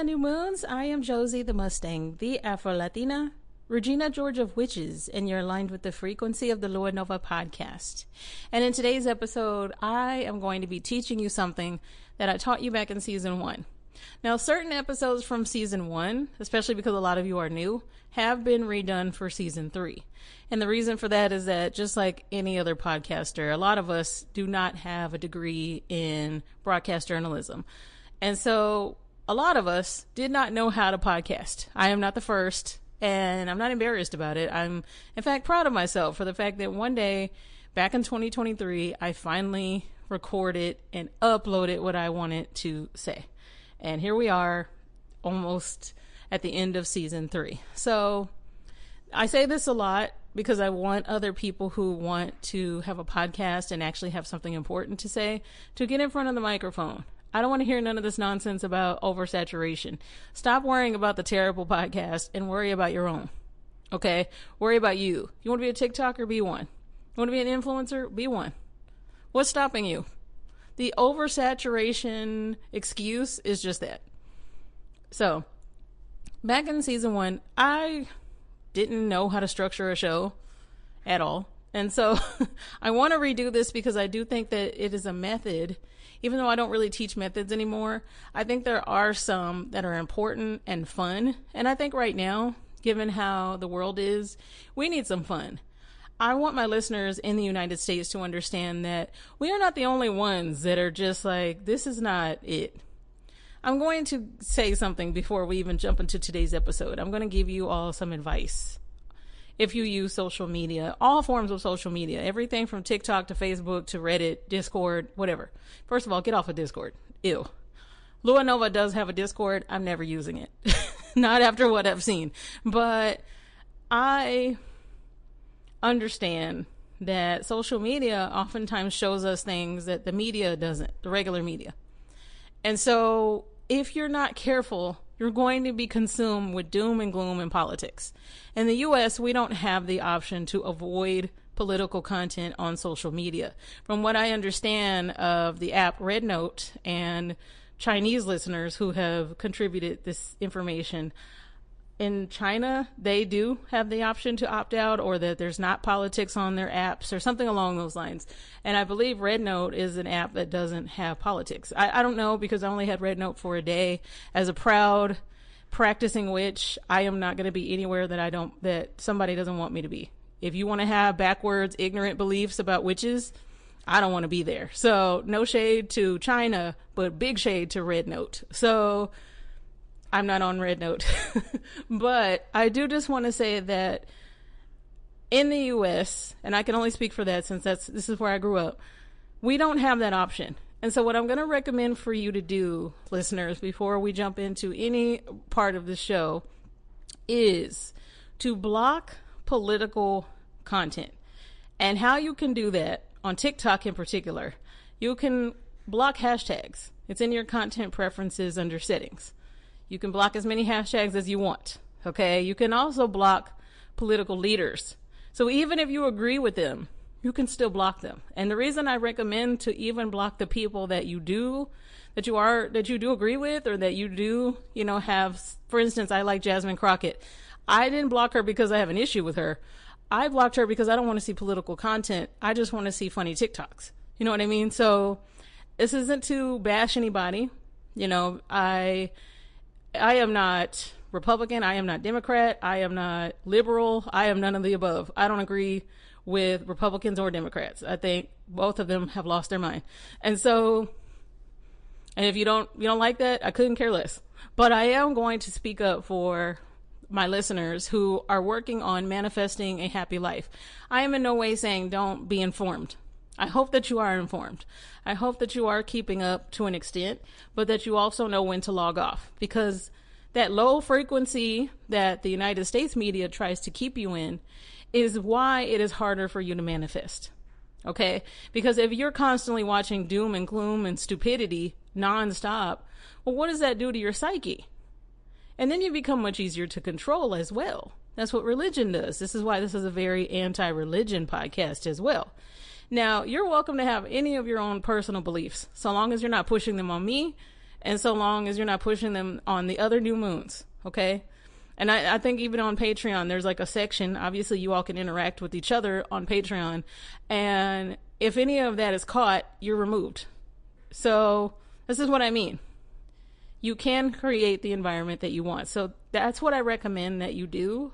there, new moons. I am Josie the Mustang, the Afro-Latina, Regina George of Witches, and you're aligned with the frequency of the luanovapodcast. And in today's episode, I am going to be teaching you something that I taught you back in season 1. Now, certain episodes from season 1, especially because a lot of you are new, have been redone for season 3. And the reason for that is that just like any other podcaster, a lot of us do not have a degree in broadcast journalism. And so a lot of us did not know how to podcast. I am not the first, and I'm not embarrassed about it. I'm, in fact, proud of myself for the fact that one day back in 2023, I finally recorded and uploaded what I wanted to say. And here we are, almost at the end of season 3. So I say this a lot because I want other people who want to have a podcast and actually have something important to say to get in front of the microphone. I don't want to hear none of this nonsense about oversaturation. Stop worrying about the terrible podcast and worry about your own. Okay? Worry about you. You want to be a TikToker? Be one. You want to be an influencer? Be one. What's stopping you? The oversaturation excuse is just that. So, back in season 1, I didn't know how to structure a show at all. And so I want to redo this because I do think that it is a method. Even though I don't really teach methods anymore, I think there are some that are important and fun. And I think right now, given how the world is, we need some fun. I want my listeners in the United States to understand that we are not the only ones that are just like, this is not it. I'm going to say something before we even jump into today's episode. I'm going to give you all some advice. If you use social media, all forms of social media, everything from TikTok to Facebook to Reddit, Discord, whatever. First of all, get off of Discord. Ew. Luanova does have a Discord. I'm never using it. Not after what I've seen. But I understand that social media oftentimes shows us things that the media doesn't, the regular media. And so if you're not careful, you're going to be consumed with doom and gloom in politics. In the U.S., we don't have the option to avoid political content on social media. From what I understand of the app Red Note and Chinese listeners who have contributed this information, in China, they do have the option to opt out, or that there's not politics on their apps or something along those lines. And I believe Red Note is an app that doesn't have politics. I don't know because I only had Red Note for a day. As a proud practicing witch, I am not going to be anywhere that somebody doesn't want me to be. If you want to have backwards, ignorant beliefs about witches, I don't want to be there. So no shade to China, but big shade to Red Note. So I'm not on Red Note. But I do just want to say that in the U.S., and I can only speak for that since this is where I grew up, we don't have that option. And so what I'm going to recommend for you to do, listeners, before we jump into any part of the show, is to block political content. And how you can do that, on TikTok in particular, you can block hashtags. It's in your content preferences under settings. You can block as many hashtags as you want, okay? You can also block political leaders. So even if you agree with them, you can still block them. And the reason I recommend to even block the people that you do agree with, or that you do, have, for instance, I like Jasmine Crockett. I didn't block her because I have an issue with her. I blocked her because I don't want to see political content. I just want to see funny TikToks. You know what I mean? So this isn't to bash anybody. I am not Republican. I am not Democrat. I am not liberal. I am none of the above. I don't agree with Republicans or Democrats. I think both of them have lost their mind. And if you don't like that, I couldn't care less. But I am going to speak up for my listeners who are working on manifesting a happy life. I am in no way saying don't be informed. I hope that you are informed. I hope that you are keeping up to an extent, but that you also know when to log off, because that low frequency that the United States media tries to keep you in is why it is harder for you to manifest. Okay? Because if you're constantly watching doom and gloom and stupidity nonstop, well, what does that do to your psyche? And then you become much easier to control as well. That's what religion does. This is why this is a very anti-religion podcast as well. Now, you're welcome to have any of your own personal beliefs, so long as you're not pushing them on me and so long as you're not pushing them on the other new moons, okay? And I think even on Patreon, there's like a section. Obviously, you all can interact with each other on Patreon. And if any of that is caught, you're removed. So this is what I mean. You can create the environment that you want. So that's what I recommend that you do.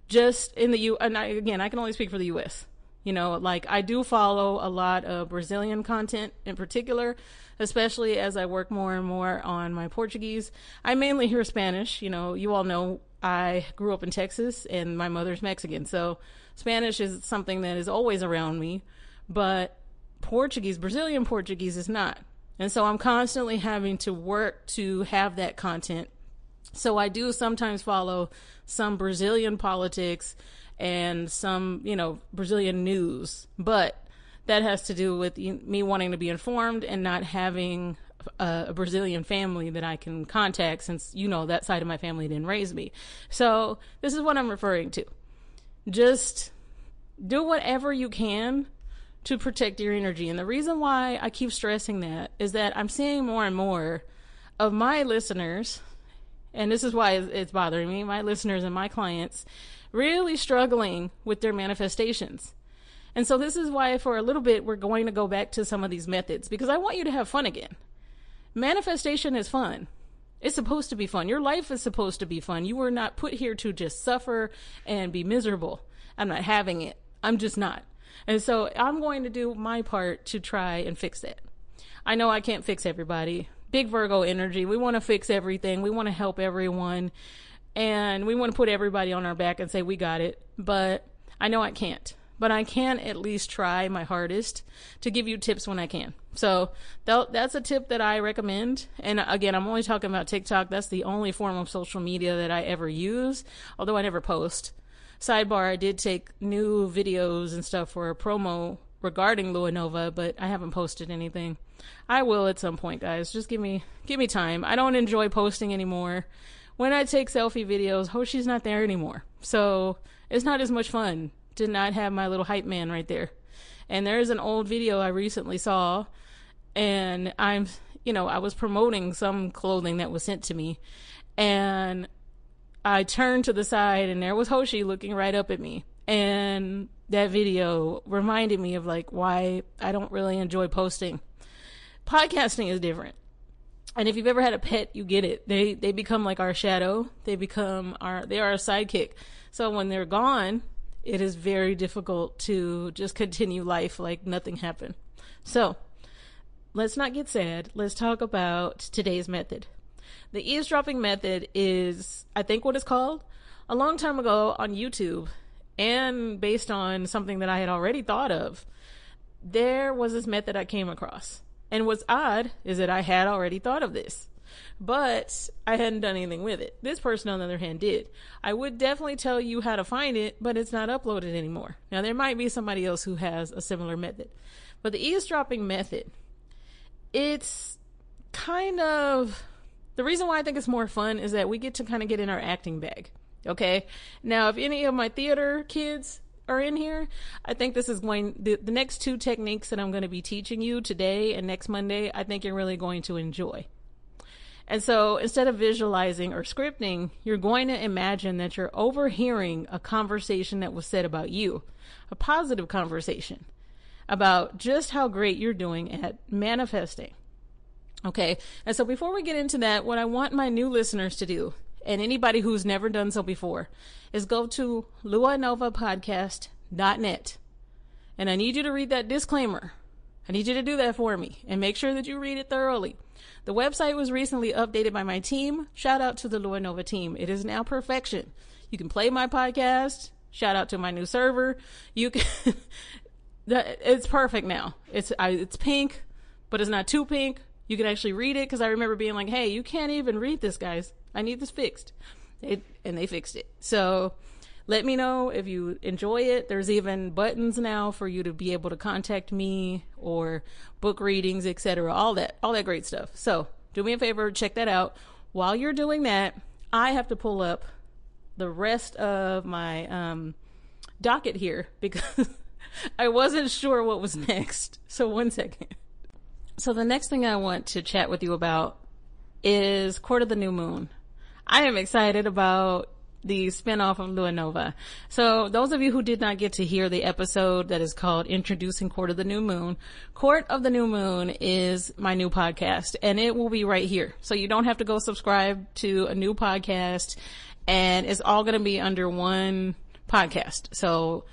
Just in the and I can only speak for the U.S. You know, like I do follow a lot of Brazilian content in particular, especially as I work more and more on my Portuguese. I mainly hear Spanish. You know, you all know I grew up in Texas and my mother's Mexican. So Spanish is something that is always around me, but Portuguese, Brazilian Portuguese is not. And so I'm constantly having to work to have that content. So I do sometimes follow some Brazilian politics and some, you know, Brazilian news, but that has to do with me wanting to be informed and not having a Brazilian family that I can contact, since, you know, that side of my family didn't raise me. So this is what I'm referring to. Just do whatever you can to protect your energy. And the reason why I keep stressing that is that I'm seeing more and more of my listeners, and this is why it's bothering me, my listeners and my clients really struggling with their manifestations. And so this is why for a little bit we're going to go back to some of these methods, because I want you to have fun again. Manifestation is fun. It's supposed to be fun. Your life is supposed to be fun. You were not put here to just suffer and be miserable. I'm not having it. I'm just not. And so I'm going to do my part to try and fix that. I know I can't fix everybody. Big Virgo energy. We want to fix everything. We want to help everyone. And we want to put everybody on our back and say, we got it. But I know I can't. But I can at least try my hardest to give you tips when I can. So that's a tip that I recommend. And again, I'm only talking about TikTok. That's the only form of social media that I ever use, although I never post. Sidebar, I did take new videos and stuff for a promo regarding Lua Nova, but I haven't posted anything. I will at some point, guys. Just give me time. I don't enjoy posting anymore. When I take selfie videos, Hoshi's not there anymore. So it's not as much fun to not have my little hype man right there. And there's an old video I recently saw, and I was promoting some clothing that was sent to me, and I turned to the side and there was Hoshi looking right up at me. And that video reminded me of like why I don't really enjoy posting. Podcasting is different. And if you've ever had a pet, you get it. They become like our shadow. They are our sidekick. So when they're gone, it is very difficult to just continue life like nothing happened. So let's not get sad. Let's talk about today's method. The eavesdropping method is, I think, what it's called. A long time ago on YouTube, and based on something that I had already thought of, there was this method I came across. And what's odd is that I had already thought of this, but I hadn't done anything with it. This person, on the other hand, did. I would definitely tell you how to find it, but it's not uploaded anymore. Now, there might be somebody else who has a similar method. But the eavesdropping method, it's kind of... The reason why I think it's more fun is that we get to kind of get in our acting bag, okay? Now, if any of my theater kids are in here, I think this is the next two techniques that I'm going to be teaching you today and next Monday, I think you're really going to enjoy. And so instead of visualizing or scripting, you're going to imagine that you're overhearing a conversation that was said about you, a positive conversation about just how great you're doing at manifesting. Okay, and so before we get into that, what I want my new listeners to do, and anybody who's never done so before, is go to luanovapodcast.net. And I need you to read that disclaimer. I need you to do that for me and make sure that you read it thoroughly. The website was recently updated by my team. Shout out to the Lua Nova team. It is now perfection. You can play my podcast. Shout out to my new server. You can. It's perfect now. It's pink, but it's not too pink. You can actually read it, because I remember being like, hey, you can't even read this, guys. I need this fixed. And they fixed it. So let me know if you enjoy it. There's even buttons now for you to be able to contact me or book readings, etc. All that great stuff. So do me a favor, check that out. While you're doing that, I have to pull up the rest of my docket here because I wasn't sure what was next. So one second. So the next thing I want to chat with you about is Court of the New Moon. I am excited about the spinoff of Lua Nova. So those of you who did not get to hear the episode that is called Introducing Court of the New Moon, Court of the New Moon is my new podcast, and it will be right here. So you don't have to go subscribe to a new podcast, and it's all going to be under one podcast. So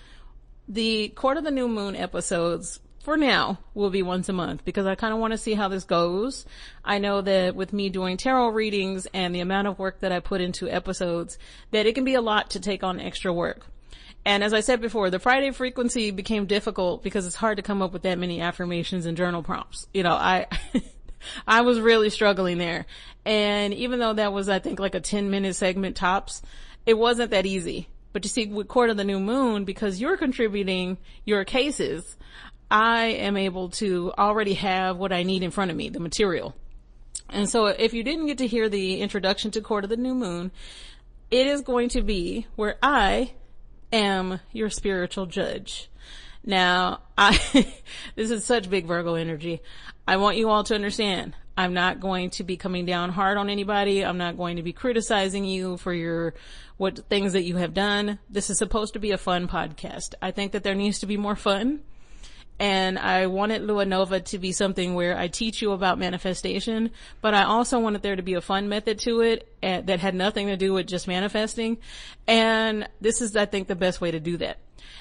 the Court of the New Moon episodes for now will be once a month, because I kind of want to see how this goes. I know that with me doing tarot readings and the amount of work that I put into episodes, that it can be a lot to take on extra work. And as I said before, the Friday frequency became difficult because it's hard to come up with that many affirmations and journal prompts. You know, I was really struggling there. And even though that was, I think, like a 10-minute segment tops, it wasn't that easy. But you see, with Court of the New Moon, because you're contributing your cases, I am able to already have what I need in front of me, the material. And so if you didn't get to hear the introduction to Court of the New Moon, it is going to be where I am your spiritual judge. Now, this is such big Virgo energy. I want you all to understand, I'm not going to be coming down hard on anybody. I'm not going to be criticizing you for what things that you have done. This is supposed to be a fun podcast. I think that there needs to be more fun. And I wanted Lua Nova to be something where I teach you about manifestation, but I also wanted there to be a fun method to it that had nothing to do with just manifesting. And this is, I think, the best way to do that.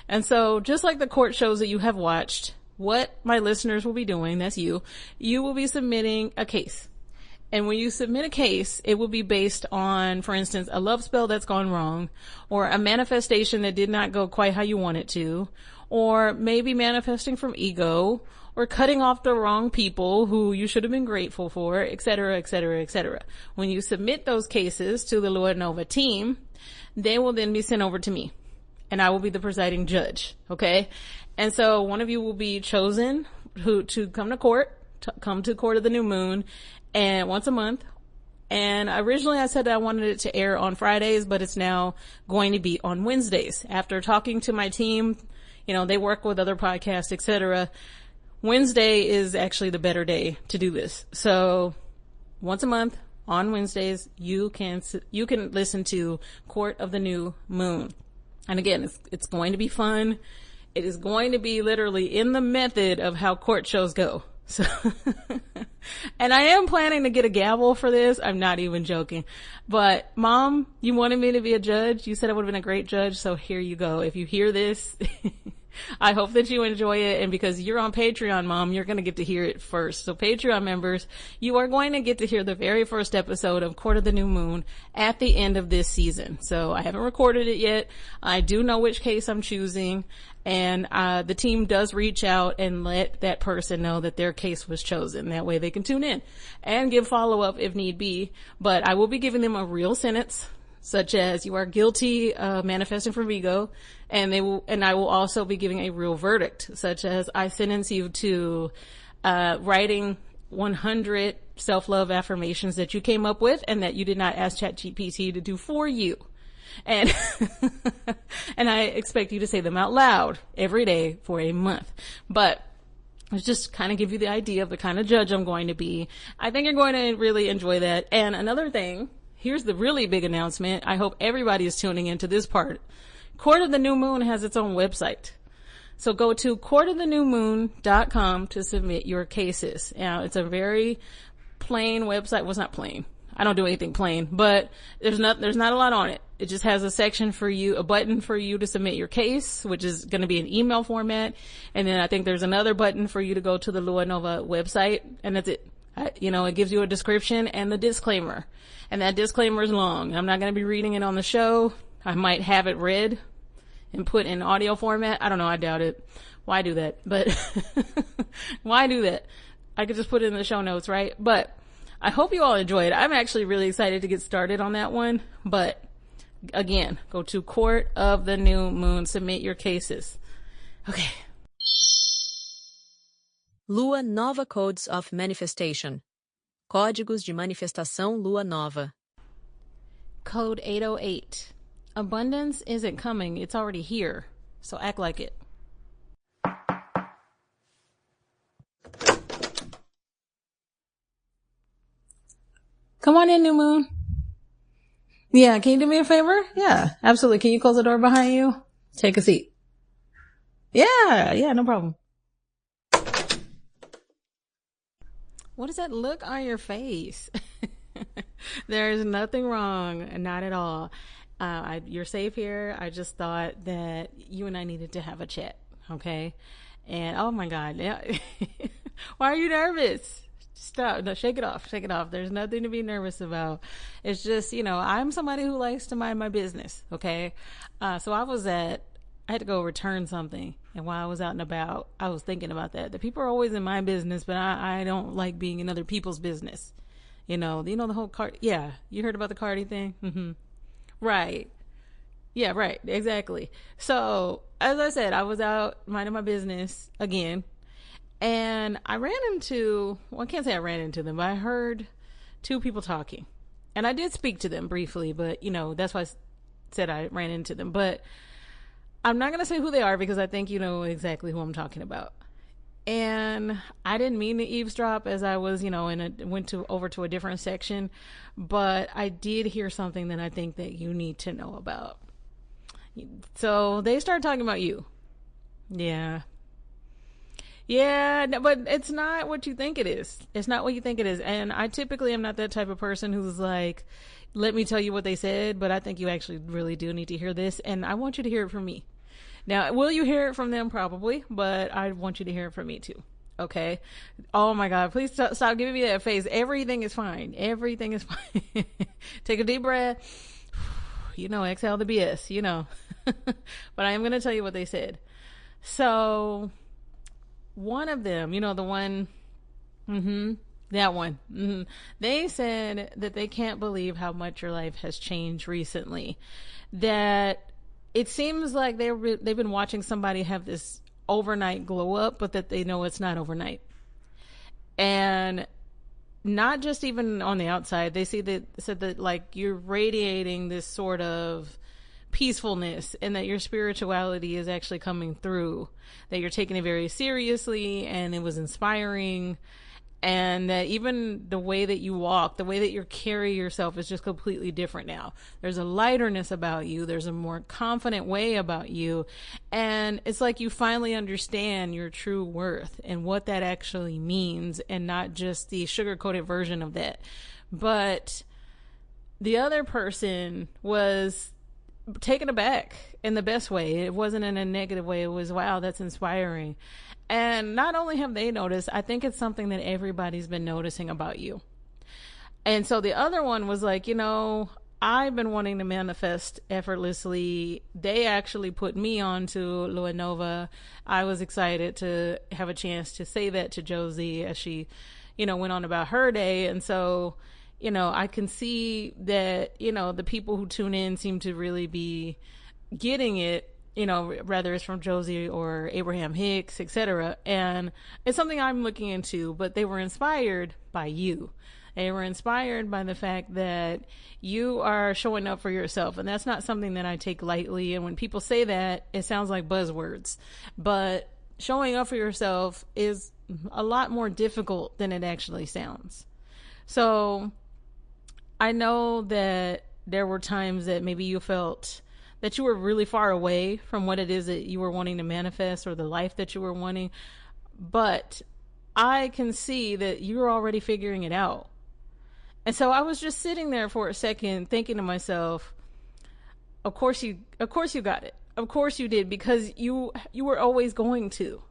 And so just like the court shows that you have watched, what my listeners will be doing, that's you will be submitting a case. And when you submit a case, it will be based on, for instance, a love spell that's gone wrong, or a manifestation that did not go quite how you want it to, or maybe manifesting from ego, or cutting off the wrong people who you should have been grateful for, etc., etc., etc. When you submit those cases to the Lua Nova team, they will then be sent over to me, and I will be the presiding judge. Okay, and so one of you will be chosen to come to court of the New Moon, and once a month. And originally I said that I wanted it to air on Fridays, but it's now going to be on Wednesdays. After talking to my team, you know, they work with other podcasts, etc. Wednesday is actually the better day to do this. So once a month on Wednesdays, you can listen to Court of the New Moon. And again, it's going to be fun. It is going to be literally in the method of how court shows go. So, and I am planning to get a gavel for this. I'm not even joking. But Mom, you wanted me to be a judge. You said I would have been a great judge. So here you go. If you hear this, I hope that you enjoy it. And because you're on Patreon, Mom, you're going to get to hear it first. So Patreon members, you are going to get to hear the very first episode of Court of the New Moon at the end of this season. So I haven't recorded it yet. I do know which case I'm choosing. And the team does reach out and let that person know that their case was chosen. That way they can tune in and give follow-up if need be. But I will be giving them a real sentence, such as you are guilty of manifesting from ego, and I will also be giving a real verdict, such as I sentence you to writing 100 self-love affirmations that you came up with and that you did not ask ChatGPT to do for you. And and I expect you to say them out loud every day for a month. But it's just kind of give you the idea of the kind of judge I'm going to be. I think you're going to really enjoy that. And another thing, here's the really big announcement. I hope everybody is tuning into this part. Court of the New Moon has its own website. So go to courtofthenewmoon.com to submit your cases. Now, it's a very plain website. Well, it's not plain. I don't do anything plain, but there's not a lot on it. It just has a section for you, a button for you to submit your case, which is going to be an email format. And then I think there's another button for you to go to the Lua Nova website, and that's it. It gives you a description and the disclaimer. And that disclaimer is long. I'm not going to be reading it on the show. I might have it read and put in audio format. I don't know. I doubt it. Why do that? But why do that? I could just put it in the show notes, right? But I hope you all enjoy it. I'm actually really excited to get started on that one. But again, go to Court of the New Moon, submit your cases. Okay. Lua Nova Codes of Manifestation. Códigos de manifestação Lua Nova. Code 808. Abundance isn't coming, it's already here. So act like it. Come on in, new moon. Yeah, can you do me a favor? Yeah, absolutely. Can you close the door behind you? Take a seat. Yeah, no problem. What is that look on your face? There's nothing wrong, not at all. You're safe here. I just thought that you and I needed to have a chat, okay? And oh my God, yeah. Why are you nervous? Stop. No, shake it off. Shake it off. There's nothing to be nervous about. It's just, I'm somebody who likes to mind my business, okay? So I had to go return something. And while I was out and about, I was thinking about that. The people are always in my business, but I don't like being in other people's business. The whole Cardi. Yeah, you heard about the Cardi thing? Mm-hmm. Right. Yeah, right. Exactly. So, as I said, I was out minding my business again. And I I can't say I ran into them, but I heard two people talking. And I did speak to them briefly, but, that's why I said I ran into them. But I'm not going to say who they are because I think you know exactly who I'm talking about. And I didn't mean to eavesdrop as I was, over to a different section, but I did hear something that I think that you need to know about. So they started talking about you. Yeah. Yeah, but it's not what you think it is. It's not what you think it is. And I typically am not that type of person who's like, let me tell you what they said, but I think you actually really do need to hear this. And I want you to hear it from me. Now, will you hear it from them? Probably, but I want you to hear it from me too. Okay. Oh my God, please stop giving me that face. Everything is fine. Everything is fine. Take a deep breath. Exhale the BS, but I am going to tell you what they said. So one of them, the one, that one, they said that they can't believe how much your life has changed recently. That it seems like they've been watching somebody have this overnight glow up, but that they know it's not overnight. And not just even on the outside, they said that like you're radiating this sort of peacefulness and that your spirituality is actually coming through, that you're taking it very seriously and it was inspiring. And that even the way that you walk, the way that you carry yourself is just completely different now. There's a lighterness about you. There's a more confident way about you. And it's like you finally understand your true worth and what that actually means and not just the sugar-coated version of that. But the other person was taken aback in the best way. It wasn't in a negative way. It was, wow, that's inspiring. And not only have they noticed, I think it's something that everybody's been noticing about you. And so the other one was like, I've been wanting to manifest effortlessly. They actually put me on to Lua Nova. I was excited to have a chance to say that to Josie as she, went on about her day. And so, I can see that, the people who tune in seem to really be getting it. Whether it's from Josie or Abraham Hicks, etc. And it's something I'm looking into, but they were inspired by you. They were inspired by the fact that you are showing up for yourself. And that's not something that I take lightly. And when people say that, it sounds like buzzwords. But showing up for yourself is a lot more difficult than it actually sounds. So I know that there were times that maybe you felt that you were really far away from what it is that you were wanting to manifest or the life that you were wanting. But I can see that you're already figuring it out. And so I was just sitting there for a second thinking to myself, of course you got it. Of course you did, because you were always going to.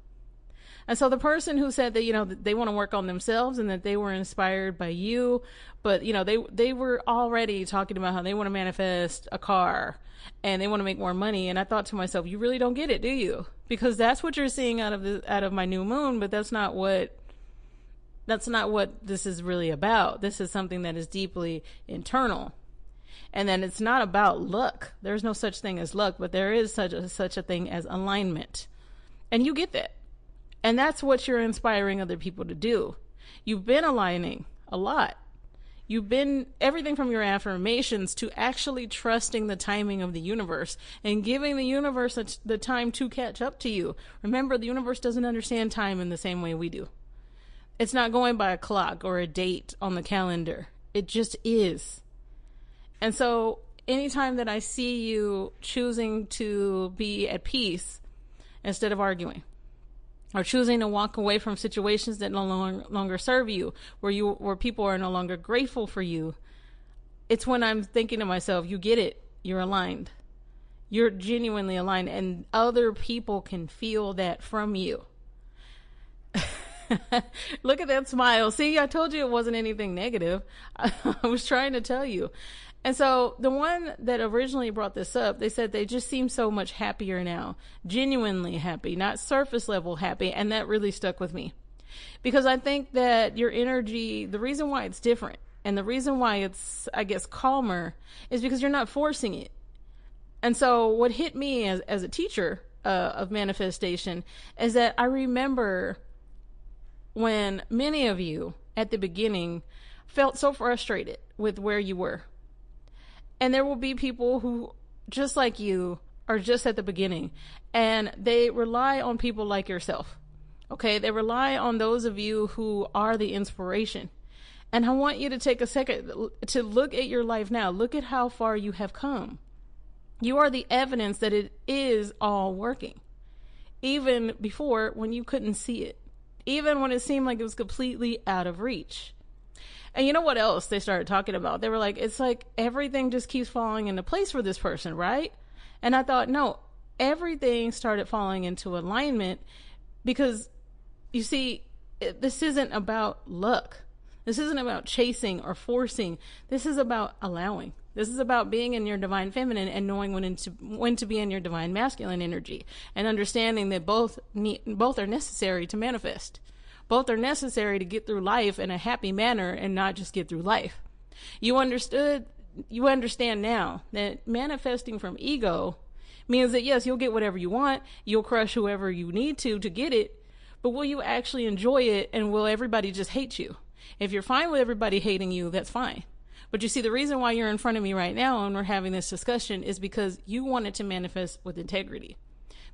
And so the person who said that, they want to work on themselves and that they were inspired by you, but, they were already talking about how they want to manifest a car and they want to make more money. And I thought to myself, you really don't get it, do you? Because that's what you're seeing out of my new moon, but that's not what this is really about. This is something that is deeply internal. And then it's not about luck. There's no such thing as luck, but there is such a thing as alignment. And you get that. And that's what you're inspiring other people to do. You've been aligning a lot. You've been everything from your affirmations to actually trusting the timing of the universe and giving the universe the time to catch up to you. Remember, the universe doesn't understand time in the same way we do. It's not going by a clock or a date on the calendar. It just is. And so anytime that I see you choosing to be at peace instead of arguing, or choosing to walk away from situations that no longer serve you, where people are no longer grateful for you, it's when I'm thinking to myself, you get it, you're aligned. You're genuinely aligned, and other people can feel that from you. Look at that smile. See, I told you it wasn't anything negative. I was trying to tell you. And so the one that originally brought this up, they said they just seem so much happier now, genuinely happy, not surface level happy. And that really stuck with me, because I think that your energy, the reason why it's different and the reason why it's, I guess, calmer is because you're not forcing it. And so what hit me as a teacher of manifestation is that I remember when many of you at the beginning felt so frustrated with where you were. And there will be people who, just like you, are just at the beginning, and they rely on people like yourself. Okay, they rely on those of you who are the inspiration. And I want you to take a second to look at your life now. Look at how far you have come. You are the evidence that it is all working. Even before, when you couldn't see it. Even when it seemed like it was completely out of reach. And you know what else they started talking about? They were like, it's like everything just keeps falling into place for this person, right? And I thought, no, everything started falling into alignment, because you see, this isn't about luck. This isn't about chasing or forcing. This is about allowing. This is about being in your divine feminine and knowing when to be in your divine masculine energy, and understanding that both are necessary to manifest. Both are necessary to get through life in a happy manner and not just get through life. You understand now that manifesting from ego means that, yes, you'll get whatever you want. You'll crush whoever you need to get it. But will you actually enjoy it, and will everybody just hate you? If you're fine with everybody hating you, that's fine. But you see, the reason why you're in front of me right now and we're having this discussion is because you wanted to manifest with integrity.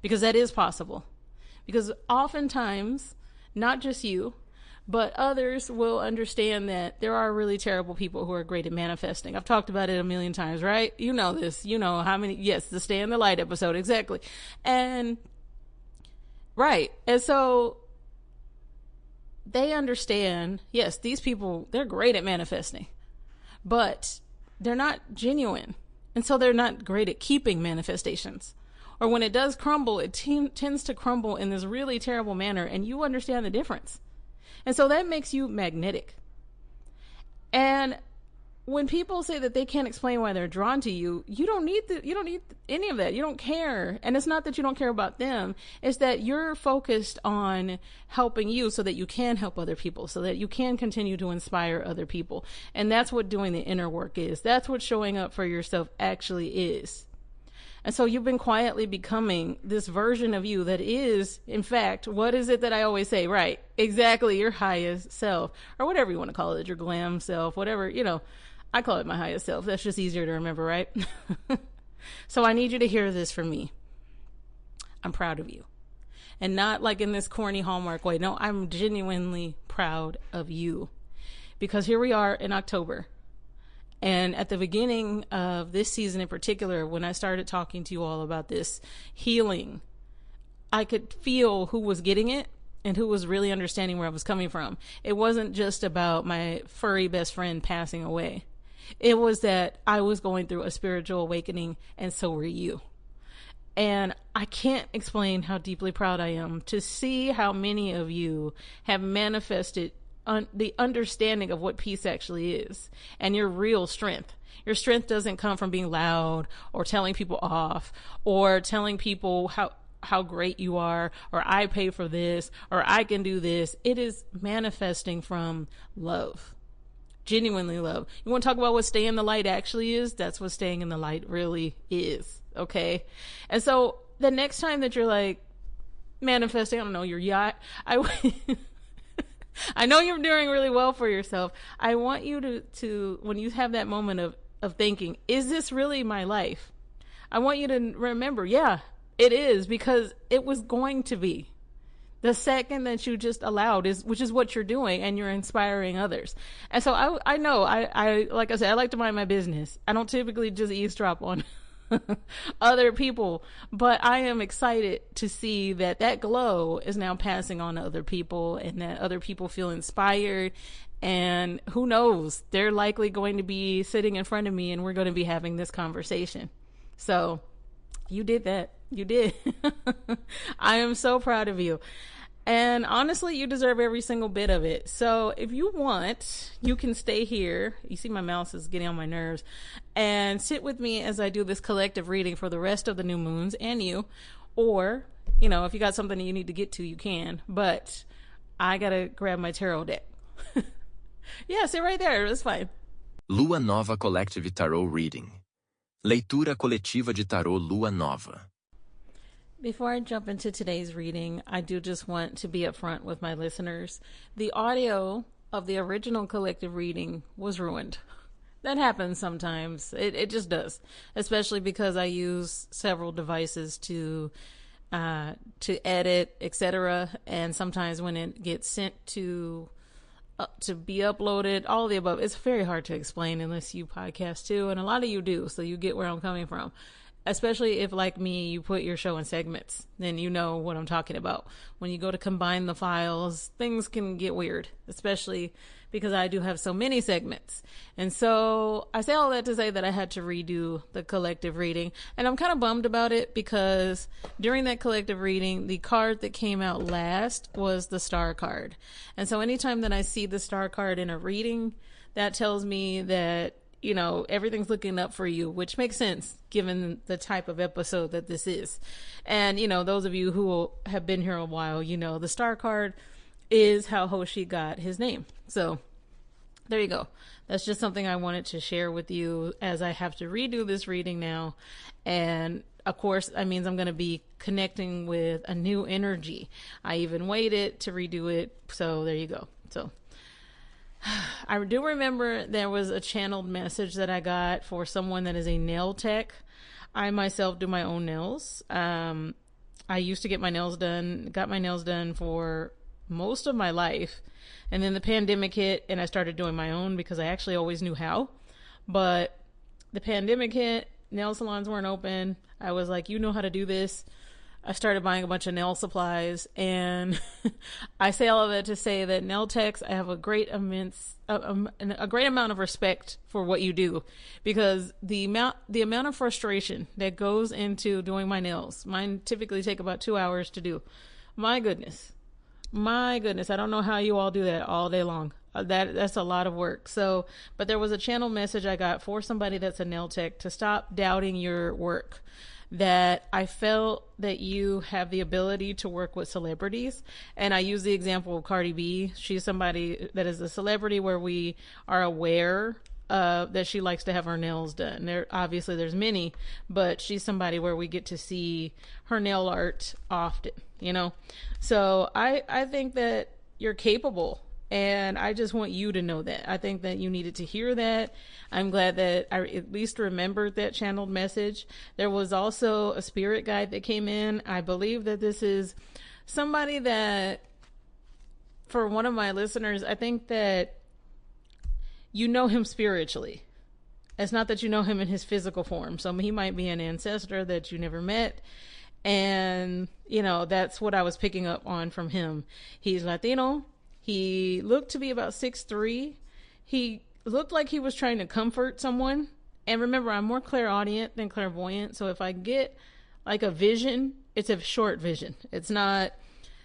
Because that is possible. Because oftentimes, not just you, but others will understand that there are really terrible people who are great at manifesting. I've talked about it a million times, right? You know this. You know how many, yes, the Stay in the Light episode, exactly. And, right. And so they understand, yes, these people, they're great at manifesting, but they're not genuine. And so they're not great at keeping manifestations. Or when it does crumble, it tends to crumble in this really terrible manner, and you understand the difference. And so that makes you magnetic. And when people say that they can't explain why they're drawn to you, you don't need any of that. You don't care. And it's not that you don't care about them. It's that you're focused on helping you so that you can help other people, so that you can continue to inspire other people. And that's what doing the inner work is. That's what showing up for yourself actually is. And so you've been quietly becoming this version of you that is, in fact, what is it that I always say? Right. Exactly. Your highest self, or whatever you want to call it, your glam self, whatever, I call it my highest self. That's just easier to remember, right? So I need you to hear this from me. I'm proud of you. And not like in this corny Hallmark way. No, I'm genuinely proud of you. Because here we are in October. And at the beginning of this season in particular, when I started talking to you all about this healing, I could feel who was getting it and who was really understanding where I was coming from. It wasn't just about my furry best friend passing away. It was that I was going through a spiritual awakening, and so were you. And I can't explain how deeply proud I am to see how many of you have manifested the understanding of what peace actually is, and your real strength. Your strength doesn't come from being loud or telling people off or telling people how great you are, or I pay for this, or I can do this. It is manifesting from love. Genuinely love. You want to talk about what staying in the light actually is? That's what staying in the light really is. Okay. And so the next time that you're like manifesting, I don't know, your yacht, I know you're doing really well for yourself. I want you to when you have that moment of thinking, is this really my life? I want you to remember, yeah, it is, because it was going to be. The second that you just allowed which is what you're doing, and you're inspiring others. And so I know, I like I said, I like to mind my business. I don't typically just eavesdrop on other people, but I am excited to see that glow is now passing on to other people, and that other people feel inspired. And who knows, they're likely going to be sitting in front of me, and we're going to be having this conversation. So you did that. You did. I am so proud of you. And honestly, you deserve every single bit of it. So if you want, you can stay here. You see my mouse is getting on my nerves. And sit with me as I do this collective reading for the rest of the new moons and you. Or, if you got something that you need to get to, you can. But I got to grab my tarot deck. Yeah, sit right there. It's fine. Lua Nova Collective Tarot Reading. Leitura coletiva de tarô Lua Nova. Before I jump into today's reading, I do just want to be upfront with my listeners. The audio of the original collective reading was ruined. That happens sometimes. It just does, especially because I use several devices to edit, etc. And sometimes when it gets sent to be uploaded, all of the above, it's very hard to explain unless you podcast too, and a lot of you do, so you get where I'm coming from. Especially if, like me, you put your show in segments, then you know what I'm talking about. When you go to combine the files, things can get weird, especially because I do have so many segments. And so I say all that to say that I had to redo the collective reading. And I'm kind of bummed about it because during that collective reading, the card that came out last was the star card. And so anytime that I see the star card in a reading, that tells me that everything's looking up for you, which makes sense given the type of episode that this is. And, those of you who have been here a while, the star card is how Hoshi got his name. So there you go. That's just something I wanted to share with you as I have to redo this reading now. And of course, that means I'm going to be connecting with a new energy. I even waited to redo it. So there you go. So I do remember there was a channeled message that I got for someone that is a nail tech. I myself do my own nails. I used to got my nails done for most of my life. And then the pandemic hit and I started doing my own because I actually always knew how. But the pandemic hit, nail salons weren't open. I was like, you know how to do this. I started buying a bunch of nail supplies, and I say all of that to say that nail techs, I have a great amount of respect for what you do, because the amount of frustration that goes into doing my nails, mine typically take about 2 hours to do. My goodness, I don't know how you all do that all day long. That's a lot of work. So, but there was a channel message I got for somebody that's a nail tech to stop doubting your work. That I felt that you have the ability to work with celebrities. And I use the example of Cardi B. She's somebody that is a celebrity where we are aware that she likes to have her nails done. There's many, but she's somebody where we get to see her nail art often, So I think that you're capable. And I just want you to know that. I think that you needed to hear that. I'm glad that I at least remembered that channeled message. There was also a spirit guide that came in. I believe that this is somebody that, for one of my listeners, I think that you know him spiritually. It's not that you know him in his physical form. So he might be an ancestor that you never met. And, that's what I was picking up on from him. He's Latino. He looked to be about 6'3". He looked like he was trying to comfort someone. And remember, I'm more clairaudient than clairvoyant. So if I get like a vision, it's a short vision. It's not,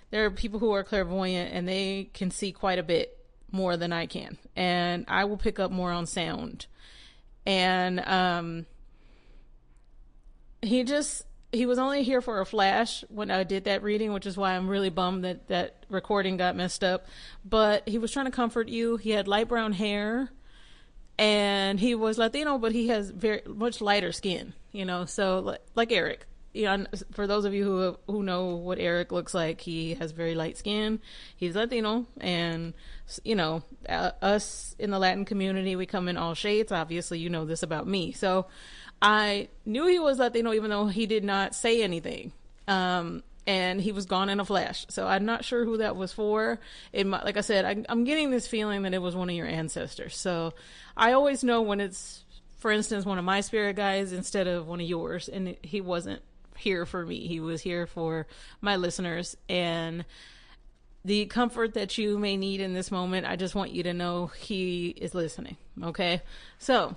there are people who are clairvoyant and they can see quite a bit more than I can. And I will pick up more on sound. And he was only here for a flash when I did that reading, which is why I'm really bummed that recording got messed up. But he was trying to comfort you. He had light brown hair, and he was Latino, but he has very much lighter skin, so like Eric. For those of you who know what Eric looks like, he has very light skin. He's Latino, and us in the Latin community, we come in all shades. Obviously, you know this about me. So I knew he was Latino, even though he did not say anything. and he was gone in a flash. So I'm not sure who that was for. It might, like I said, I'm getting this feeling that it was one of your ancestors. So I always know when it's, for instance, one of my spirit guides instead of one of yours, and he wasn't here for me. He was here for my listeners, and the comfort that you may need in this moment, I just want you to know he is listening. Okay. So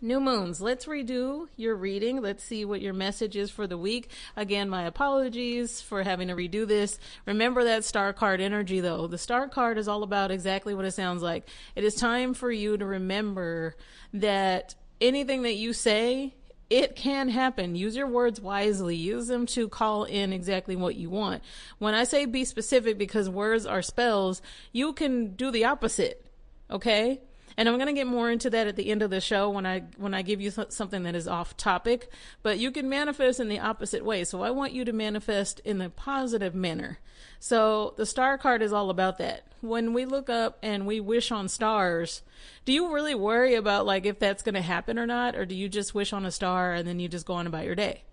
new moons, let's redo your reading. Let's see what your message is for the week. Again, my apologies for having to redo this. Remember that star card energy, though. The star card is all about exactly what it sounds like. It is time for you to remember that anything that you say, it can happen. Use your words wisely. Use them to call in exactly what you want. When I say be specific, because words are spells, you can do the opposite. Okay? And I'm going to get more into that at the end of the show when I give you something that is off topic. But you can manifest in the opposite way. So I want you to manifest in a positive manner. So the star card is all about that. When we look up and we wish on stars, do you really worry about like if that's going to happen or not? Or do you just wish on a star and then you just go on about your day?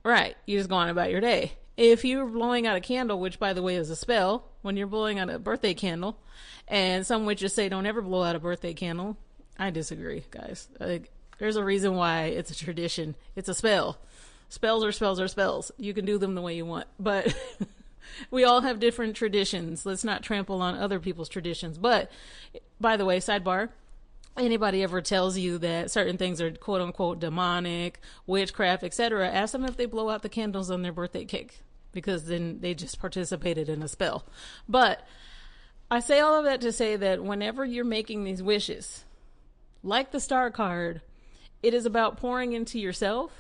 Right. You just go on about your day. If you're blowing out a candle, which by the way is a spell, when you're blowing out a birthday candle, and some witches say don't ever blow out a birthday candle, I disagree, guys. There's a reason why it's a tradition. It's a spell. Spells are spells are spells. You can do them the way you want, but we all have different traditions. Let's not trample on other people's traditions. But by the way, sidebar, anybody ever tells you that certain things are quote unquote demonic, witchcraft, etc., ask them if they blow out the candles on their birthday cake, because then they just participated in a spell. But I say all of that to say that whenever you're making these wishes, like the star card, it is about pouring into yourself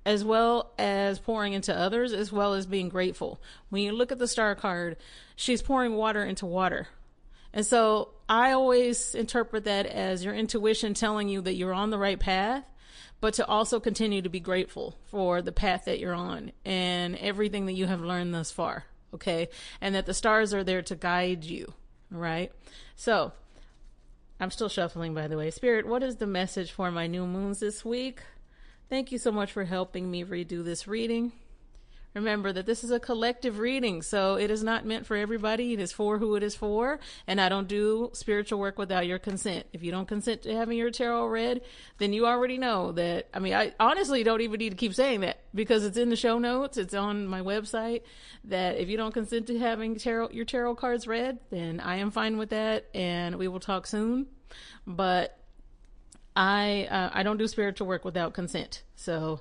as well as pouring into others, as well as being grateful. When you look at the star card, she's pouring water into water. And so I always interpret that as your intuition telling you that you're on the right path, but to also continue to be grateful for the path that you're on and everything that you have learned thus far. Okay. And that the stars are there to guide you. Right? So I'm still shuffling, by the way. Spirit, what is the message for my new moons this week? Thank you so much for helping me redo this reading. Remember that this is a collective reading, so it is not meant for everybody. It is for who it is for, and I don't do spiritual work without your consent. If you don't consent to having your tarot read, then you already know that. I mean, I honestly don't even need to keep saying that, because it's in the show notes. It's on my website that if you don't consent to having your tarot cards read, then I am fine with that, and we will talk soon. But I don't do spiritual work without consent, so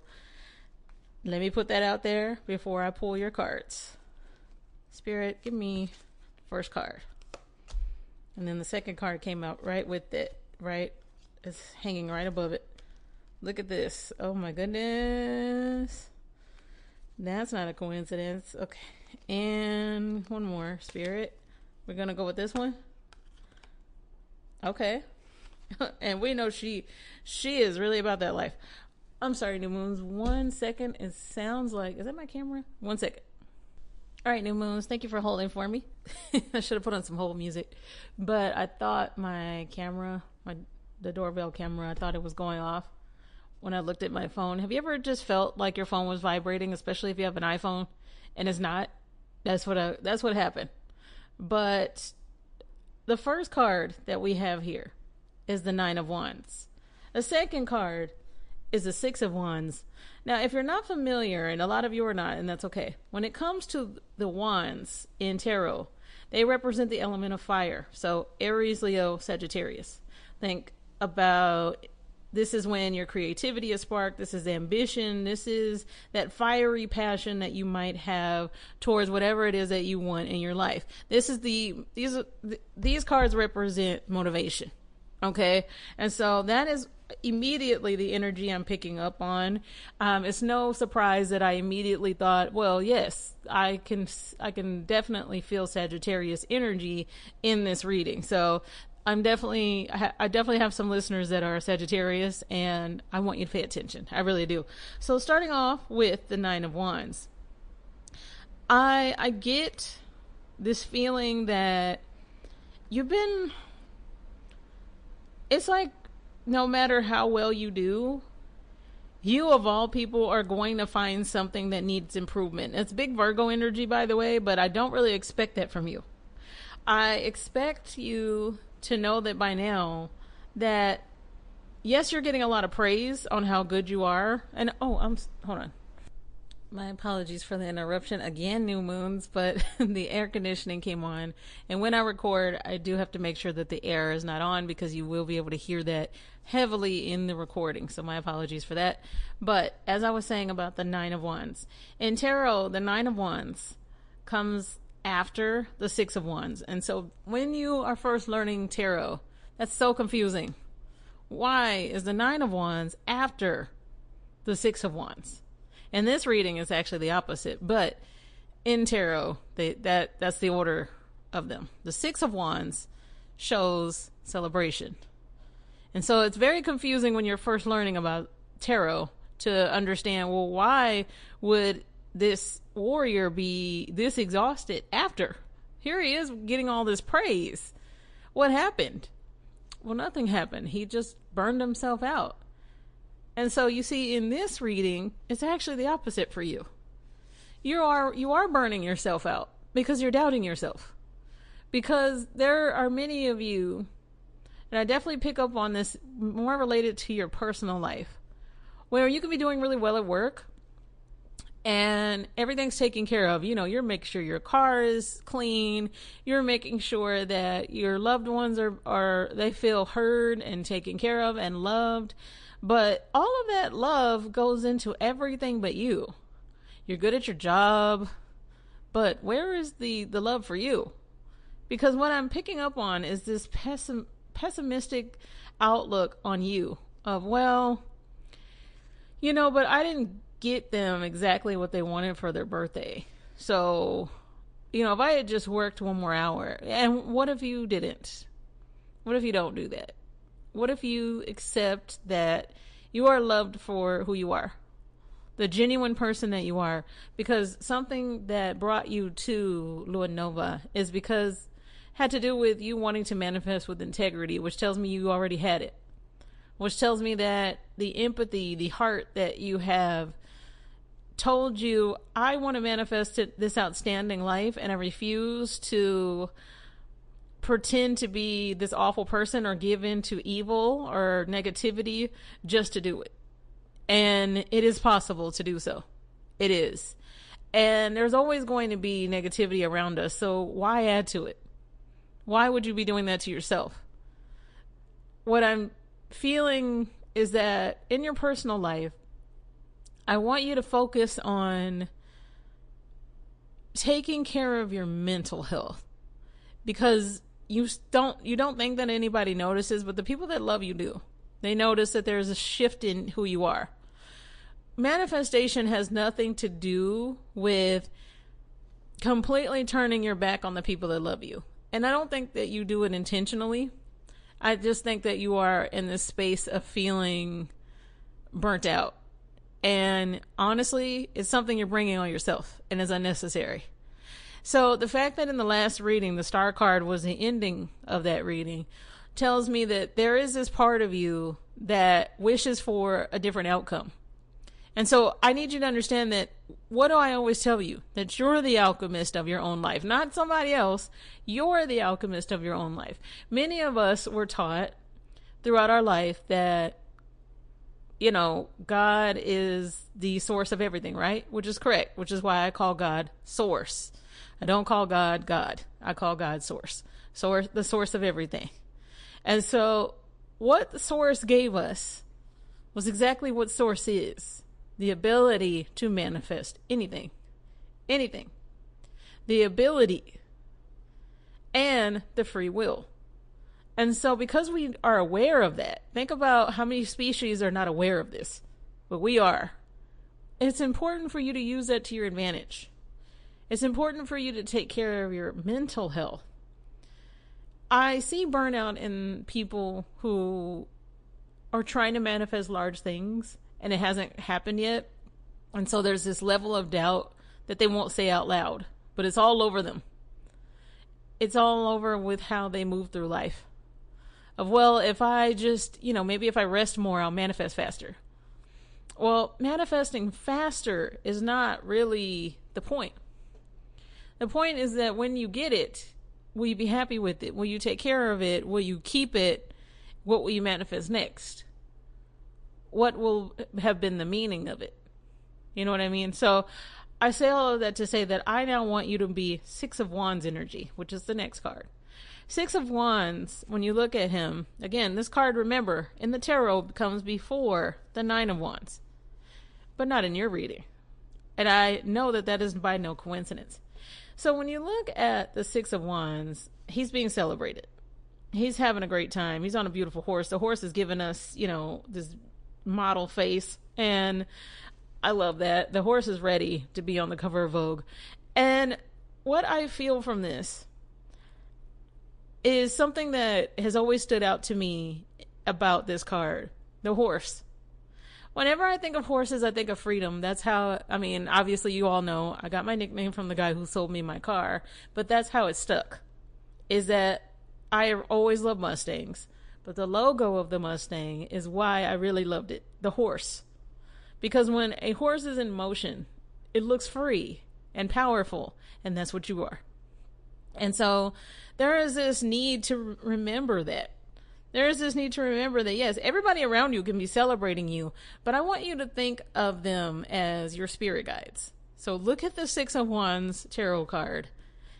let me put that out there before I pull your cards. Spirit, give me the first card. And then the second card came out right with it, right? It's hanging right above it. Look at this. Oh my goodness. That's not a coincidence. Okay. And one more, Spirit. We're going to go with this one. Okay. And we know she is really about that life. I'm sorry, new moons. 1 second. It sounds like, is that my camera? 1 second. All right, new moons. Thank you for holding for me. I should have put on some hold music, but I thought my camera, the doorbell camera, I thought it was going off when I looked at my phone. Have you ever just felt like your phone was vibrating, especially if you have an iPhone and it's not? That's what happened. But the first card that we have here is the 9 of Wands. The second card is the 6 of Wands. Now, if you're not familiar, and a lot of you are not, and that's okay, when it comes to the wands in tarot, they represent the element of fire. So Aries, Leo, Sagittarius. Think about, this is when your creativity is sparked. This is ambition. This is that fiery passion that you might have towards whatever it is that you want in your life. These cards represent motivation. Okay. And so that is immediately the energy I'm picking up on. It's no surprise that I immediately thought, well, yes, I can definitely feel Sagittarius energy in this reading. So I definitely have some listeners that are Sagittarius, and I want you to pay attention. I really do. So starting off with the 9 of Wands, I get this feeling that it's like, no matter how well you do, You of all people are going to find something that needs improvement. It's big Virgo energy, by the way, but I don't really expect that from you. I expect you to know that by now that yes, you're getting a lot of praise on how good you are. And hold on. My apologies for the interruption. Again, new moons, but the air conditioning came on. And when I record, I do have to make sure that the air is not on because you will be able to hear that heavily in the recording. So my apologies for that. But as I was saying about the Nine of Wands, in tarot, the Nine of Wands comes after the Six of Wands. And so when you are first learning tarot, that's so confusing. Why is the Nine of Wands after the Six of Wands? And this reading is actually the opposite, but in tarot, that's the order of them. The Six of Wands shows celebration. And so it's very confusing when you're first learning about tarot to understand, well, why would this warrior be this exhausted after? Here he is getting all this praise. What happened? Well, nothing happened. He just burned himself out. And so you see in this reading, it's actually the opposite for you. You are burning yourself out because you're doubting yourself. Because there are many of you, and I definitely pick up on this more related to your personal life, where you can be doing really well at work and everything's taken care of. You know, you're making sure your car is clean. You're making sure that your loved ones they feel heard and taken care of and loved. But all of that love goes into everything but you. You're good at your job, but where is the love for you? Because what I'm picking up on is this pessimistic outlook on you of, well, but I didn't get them exactly what they wanted for their birthday. So, if I had just worked one more hour, and what if you didn't? What if you don't do that? What if you accept that you are loved for who you are, the genuine person that you are? Because something that brought you to Lua Nova had to do with you wanting to manifest with integrity, which tells me you already had it, which tells me that the empathy, the heart that you have told you, I want to manifest this outstanding life, and I refuse to pretend to be this awful person or give in to evil or negativity just to do it. And it is possible to do so. It is. And there's always going to be negativity around us. So why add to it? Why would you be doing that to yourself? What I'm feeling is that in your personal life, I want you to focus on taking care of your mental health, because you don't think that anybody notices, but the people that love you do. They notice that there's a shift in who you are. Manifestation has nothing to do with completely turning your back on the people that love you. And I don't think that you do it intentionally. I just think that you are in this space of feeling burnt out. And honestly, it's something you're bringing on yourself and is unnecessary. So the fact that in the last reading, the star card was the ending of that reading tells me that there is this part of you that wishes for a different outcome. And so I need you to understand that, what do I always tell you? That you're the alchemist of your own life, not somebody else. You're the alchemist of your own life. Many of us were taught throughout our life that, God is the source of everything, right? Which is correct, which is why I call God source. I don't call God God. I call God source. Source, the source of everything. And so what the source gave us was exactly what source is. The ability to manifest anything. Anything. The ability and the free will. And so because we are aware of that, think about how many species are not aware of this, but we are. It's important for you to use that to your advantage. It's important for you to take care of your mental health. I see burnout in people who are trying to manifest large things and it hasn't happened yet. And so there's this level of doubt that they won't say out loud, but it's all over them. It's all over with how they move through life. Of, well, if I just, maybe if I rest more, I'll manifest faster. Well, manifesting faster is not really the point. The point is that when you get it, will you be happy with it? Will you take care of it? Will you keep it? What will you manifest next? What will have been the meaning of it? You know what I mean? So I say all of that to say that I now want you to be Six of Wands energy, which is the next card. Six of Wands, when you look at him, again, this card, remember, in the tarot comes before the Nine of Wands, but not in your reading. And I know that that is by no coincidence. So when you look at the Six of Wands, he's being celebrated. He's having a great time. He's on a beautiful horse. The horse is giving us, this model face. And I love that. The horse is ready to be on the cover of Vogue. And what I feel from this is something that has always stood out to me about this card. The horse. Whenever I think of horses, I think of freedom. That's how, obviously you all know, I got my nickname from the guy who sold me my car, but that's how it stuck. Is that I always loved Mustangs, but the logo of the Mustang is why I really loved it. The horse. Because when a horse is in motion, it looks free and powerful, and that's what you are. And so there is this need to remember that. There is this need to remember that, yes, everybody around you can be celebrating you, but I want you to think of them as your spirit guides. So look at the Six of Wands tarot card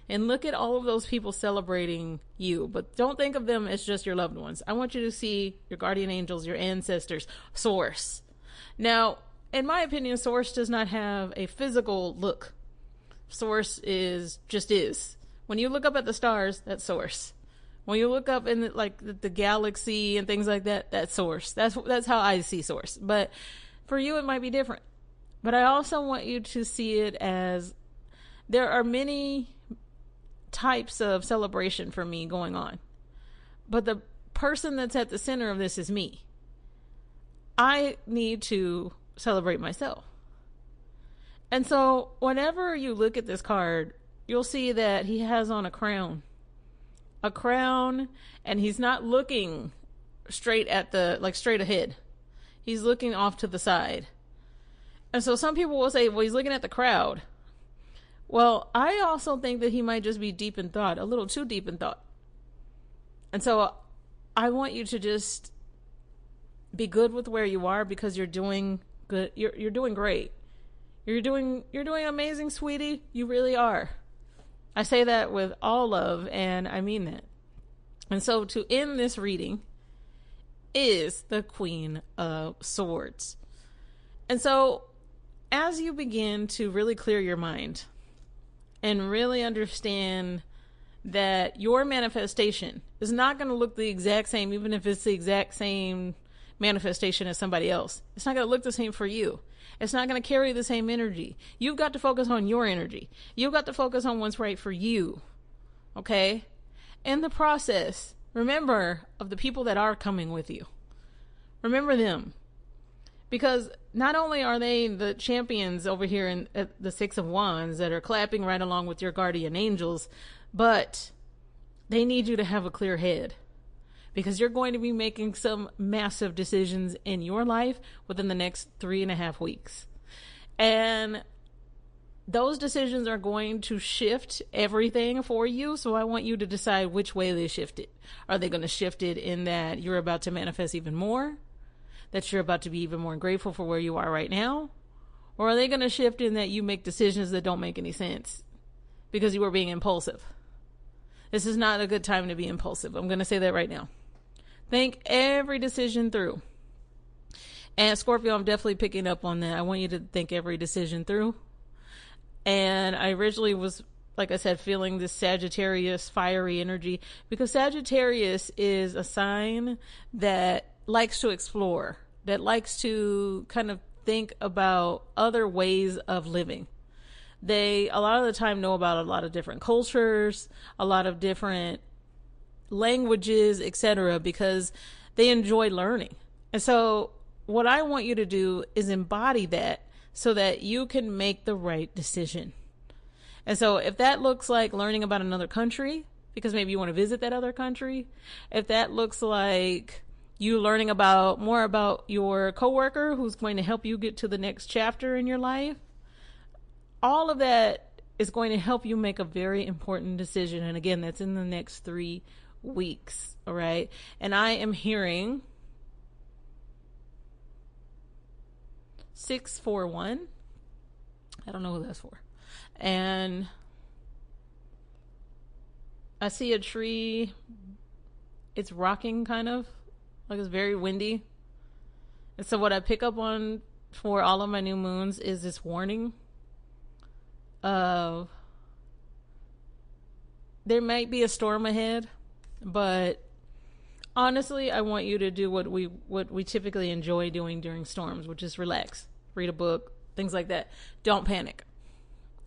and look at all of those people celebrating you, but don't think of them as just your loved ones. I want you to see your guardian angels, your ancestors, Source. Now, in my opinion, Source does not have a physical look. Source is. When you look up at the stars, that's Source. When you look up in the galaxy and things like that, that's Source. That's how I see Source. But for you, it might be different. But I also want you to see it as there are many types of celebration for me going on. But the person that's at the center of this is me. I need to celebrate myself. And so whenever you look at this card, you'll see that he has on a crown, and he's not looking straight at straight ahead. He's looking off to the side. And so some people will say, well, he's looking at the crowd. Well, I also think that he might just be deep in thought, a little too deep in thought. And so I want you to just be good with where you are, because you're doing good. You're doing great. You're doing amazing, sweetie. You really are. I say that with all love, and I mean that. And so to end this reading is the Queen of Swords. And so as you begin to really clear your mind and really understand that your manifestation is not going to look the exact same, even if it's the exact same manifestation as somebody else. It's not going to look the same for you. It's not going to carry the same energy. You've got to focus on your energy. You've got to focus on what's right for you. Okay? In the process, remember of the people that are coming with you. Remember them. Because not only are they the champions over here in the Six of Wands that are clapping right along with your guardian angels, but they need you to have a clear head. Because you're going to be making some massive decisions in your life within the next 3.5 weeks. And those decisions are going to shift everything for you. So I want you to decide which way they shift it. Are they going to shift it in that you're about to manifest even more? That you're about to be even more grateful for where you are right now? Or are they going to shift in that you make decisions that don't make any sense because you were being impulsive? This is not a good time to be impulsive. I'm going to say that right now. Think every decision through. And Scorpio, I'm definitely picking up on that. I want you to think every decision through. And I originally was, like I said, feeling this Sagittarius fiery energy, because Sagittarius is a sign that likes to explore, that likes to kind of think about other ways of living. They, a lot of the time, know about a lot of different cultures, a lot of different languages, etc., because they enjoy learning. And so what I want you to do is embody that so that you can make the right decision. And so if that looks like learning about another country, because maybe you want to visit that other country, if that looks like you learning more about your coworker who's going to help you get to the next chapter in your life. All of that is going to help you make a very important decision. And again, that's in the next 3 weeks. All right. And I am hearing 641. I don't know who that's for. And I see a tree. It's rocking, kind of like it's very windy. And so what I pick up on for all of my new moons is this warning of there might be a storm ahead, but honestly, I want you to do what we typically enjoy doing during storms, which is relax, read a book, things like that. Don't panic.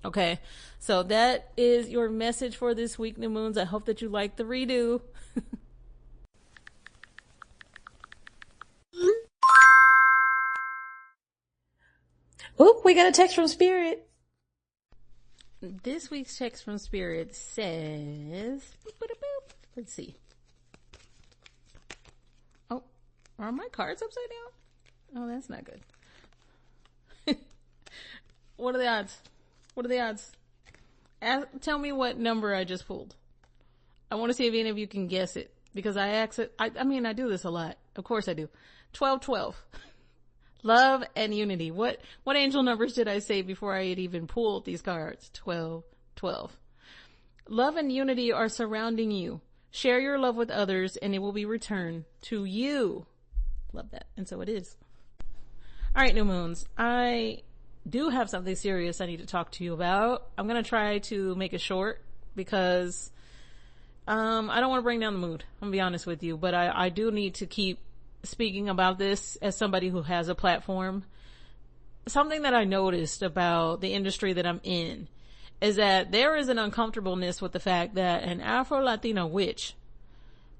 Okay, so that is your message for this week, new moons. I hope that you like the redo. Oh, we got a text from Spirit. This week's text from Spirit says, let's see. Oh, are my cards upside down? Oh, that's not good. What are the odds? What are the odds? Tell me what number I just pulled. I want to see if any of you can guess it, because I do this a lot. Of course I do. 1212. Love and unity. What angel numbers did I say before I had even pulled these cards? 1212. Love and unity are surrounding you. Share your love with others and it will be returned to you. Love that. And so it is. All right, new moons. I do have something serious I need to talk to you about. I'm going to try to make it short because I don't want to bring down the mood. I'm going to be honest with you, but I do need to keep speaking about this as somebody who has a platform. Something that I noticed about the industry that I'm in is that there is an uncomfortableness with the fact that an Afro-Latina witch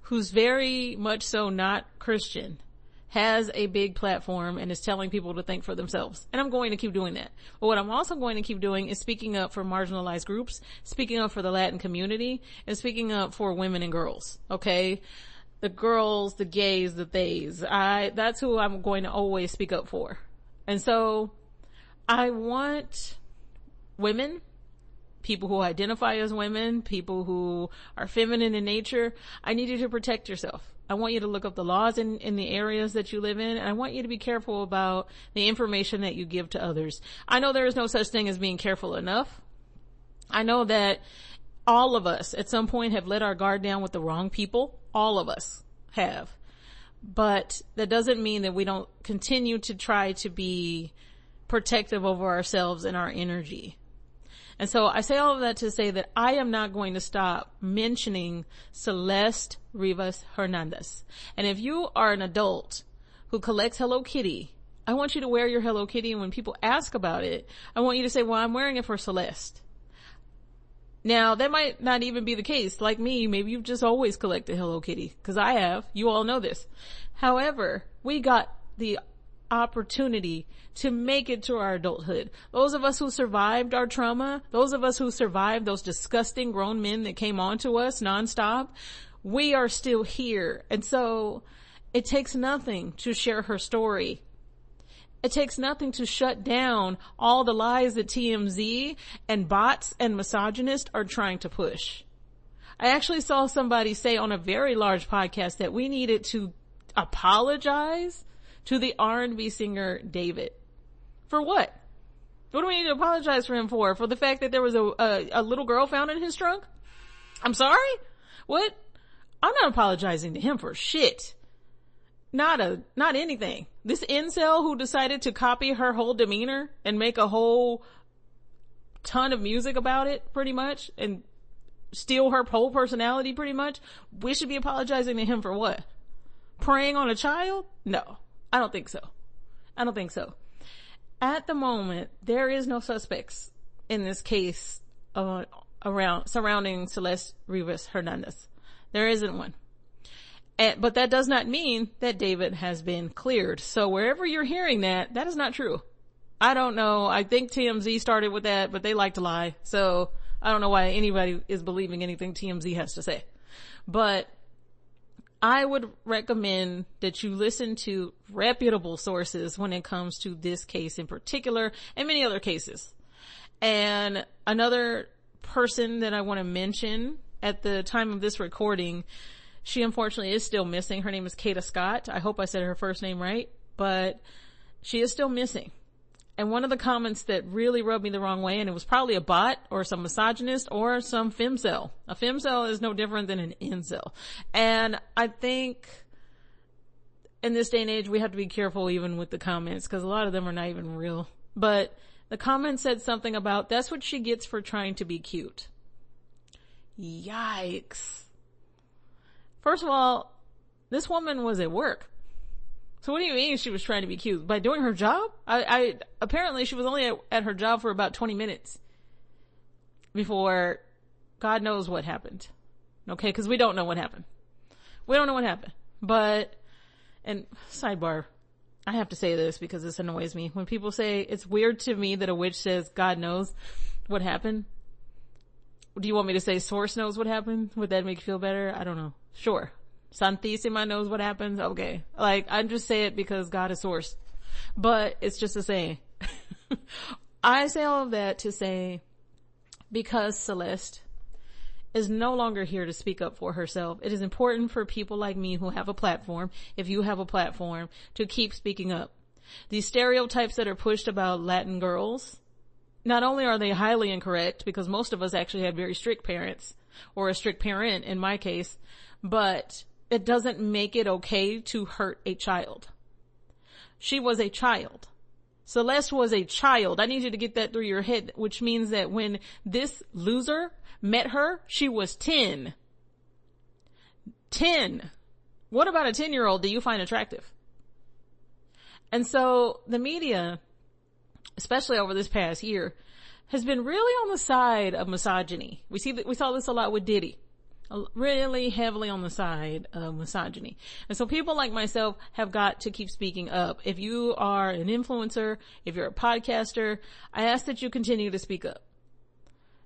who's very much so not Christian has a big platform and is telling people to think for themselves. And I'm going to keep doing that. But what I'm also going to keep doing is speaking up for marginalized groups, speaking up for the Latin community, and speaking up for women and girls. Okay? The girls, the gays, the theys. That's who I'm going to always speak up for. And so I want women, people who identify as women, people who are feminine in nature. I need you to protect yourself. I want you to look up the laws in the areas that you live in, and I want you to be careful about the information that you give to others. I know there is no such thing as being careful enough. I know that all of us at some point have let our guard down with the wrong people. All of us have. But that doesn't mean that we don't continue to try to be protective over ourselves and our energy. And so I say all of that to say that I am not going to stop mentioning Celeste Rivas Hernandez. And if you are an adult who collects Hello Kitty, I want you to wear your Hello Kitty, and when people ask about it, I want you to say, well, I'm wearing it for Celeste. Now, that might not even be the case. Like me, maybe you've just always collected Hello Kitty, because I have. You all know this. However, we got the opportunity to make it to our adulthood. Those of us who survived our trauma, those of us who survived those disgusting grown men that came on to us nonstop, we are still here. And so it takes nothing to share her story. It takes nothing to shut down all the lies that TMZ and bots and misogynists are trying to push. I actually saw somebody say on a very large podcast that we needed to apologize to the R&B singer David. For what? What do we need to apologize for him for? For the fact that there was a little girl found in his trunk? I'm sorry? What? I'm not apologizing to him for shit. Not anything. This incel who decided to copy her whole demeanor and make a whole ton of music about it, pretty much, and steal her whole personality, pretty much. We should be apologizing to him for what? Preying on a child? No, I don't think so. I don't think so. At the moment, there is no suspects in this case surrounding Celeste Rivas Hernandez. There isn't one. But that does not mean that David has been cleared. So wherever you're hearing that, that is not true. I don't know. I think TMZ started with that, but they like to lie. So I don't know why anybody is believing anything TMZ has to say. But I would recommend that you listen to reputable sources when it comes to this case in particular and many other cases. And another person that I want to mention at the time of this recording, she unfortunately is still missing. Her name is Kata Scott. I hope I said her first name right, but she is still missing. And one of the comments that really rubbed me the wrong way, and it was probably a bot or some misogynist or some femcel. A femcel is no different than an incel. And I think in this day and age, we have to be careful even with the comments because a lot of them are not even real. But the comment said something about, that's what she gets for trying to be cute. Yikes. First of all, this woman was at work. So what do you mean she was trying to be cute? By doing her job? Apparently she was only at her job for about 20 minutes before God knows what happened. Okay, because we don't know what happened. We don't know what happened. But, and sidebar, I have to say this because this annoys me. When people say, it's weird to me that a witch says God knows what happened. Do you want me to say source knows what happened? Would that make you feel better? I don't know. Sure. Santissima knows what happens. Okay. Like, I just say it because God is source. But it's just a saying. I say all of that to say, because Celeste is no longer here to speak up for herself, it is important for people like me who have a platform, if you have a platform, to keep speaking up. These stereotypes that are pushed about Latin girls, not only are they highly incorrect, because most of us actually had very strict parents, or a strict parent in my case, but it doesn't make it okay to hurt a child. She was a child. Celeste was a child. I need you to get that through your head, which means that when this loser met her, she was 10. 10. What about a 10-year-old do you find attractive? And so the media, especially over this past year, has been really on the side of misogyny. We saw this a lot with Diddy. Really heavily on the side of misogyny. And so people like myself have got to keep speaking up. If you are an influencer, if you're a podcaster, I ask that you continue to speak up.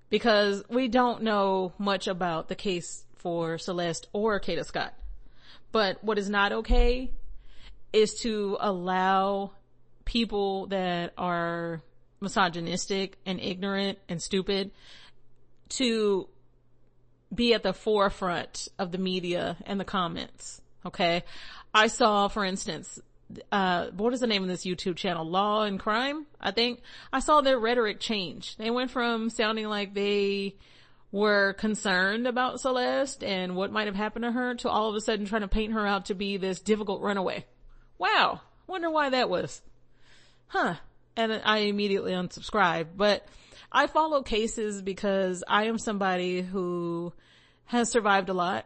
Because we don't know much about the case for Celeste or Kata Scott. But what is not okay is to allow people that are misogynistic and ignorant and stupid to be at the forefront of the media and the comments. Okay. I saw, for instance, what is the name of this YouTube channel? Law and Crime, I think. I saw their rhetoric change. They went from sounding like they were concerned about Celeste and what might have happened to her to all of a sudden trying to paint her out to be this difficult runaway. Wow. Wonder why that was. Huh. And I immediately unsubscribed. But I follow cases because I am somebody who has survived a lot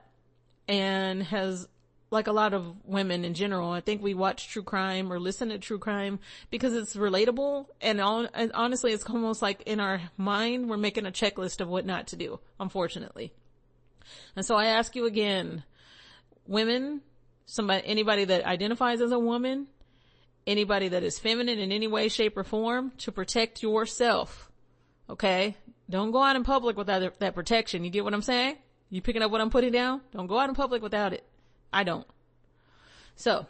and has, like a lot of women in general, I think we watch true crime or listen to true crime because it's relatable. And honestly, it's almost like in our mind, we're making a checklist of what not to do, unfortunately. And so I ask you again, women, anybody that identifies as a woman, anybody that is feminine in any way, shape, or form, to protect yourself. Okay? Don't go out in public without that protection. You get what I'm saying? You picking up what I'm putting down? Don't go out in public without it. I don't. So,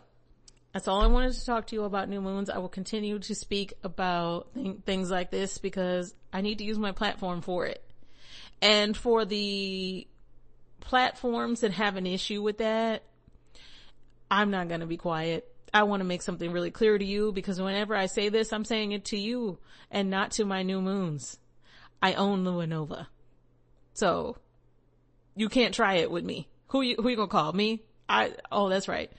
that's all I wanted to talk to you about new moons. I will continue to speak about things like this because I need to use my platform for it. And for the platforms that have an issue with that, I'm not going to be quiet. I want to make something really clear to you because whenever I say this, I'm saying it to you and not to my new moons. I own Luanova. So, you can't try it with me. Who you gonna call? Me? Oh, that's right.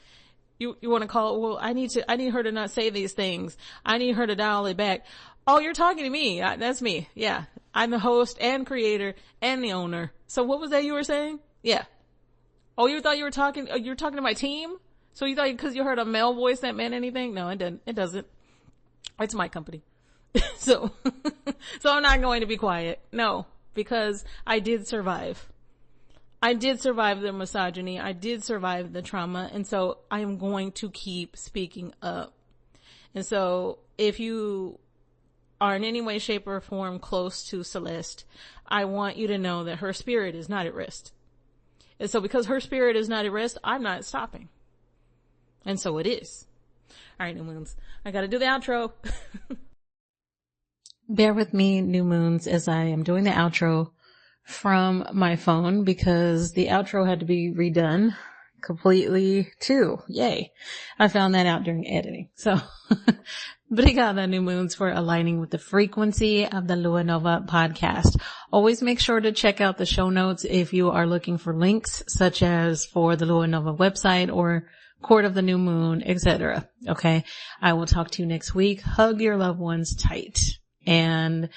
You want to call? Well, I need her to not say these things. I need her to dial it back. Oh, you're talking to me. That's me. Yeah. I'm the host and creator and the owner. So what was that you were saying? Yeah. Oh, you thought you were talking to my team? So you thought because you heard a male voice that meant anything? No, it didn't. It doesn't. It's my company. So I'm not going to be quiet. No, because I did survive. I did survive the misogyny. I did survive the trauma. And so I am going to keep speaking up. And so if you are in any way, shape, or form close to Celeste, I want you to know that her spirit is not at rest. And so because her spirit is not at rest, I'm not stopping. And so it is. All right, new moons. I got to do the outro. Bear with me, new moons, as I am doing the outro from my phone because the outro had to be redone completely too. Yay. I found that out during editing. So, obrigada, new moons, for aligning with the frequency of the Lua Nova podcast. Always make sure to check out the show notes if you are looking for links such as for the Lua Nova website or Court of the New Moon, etc. Okay. I will talk to you next week. Hug your loved ones tight. And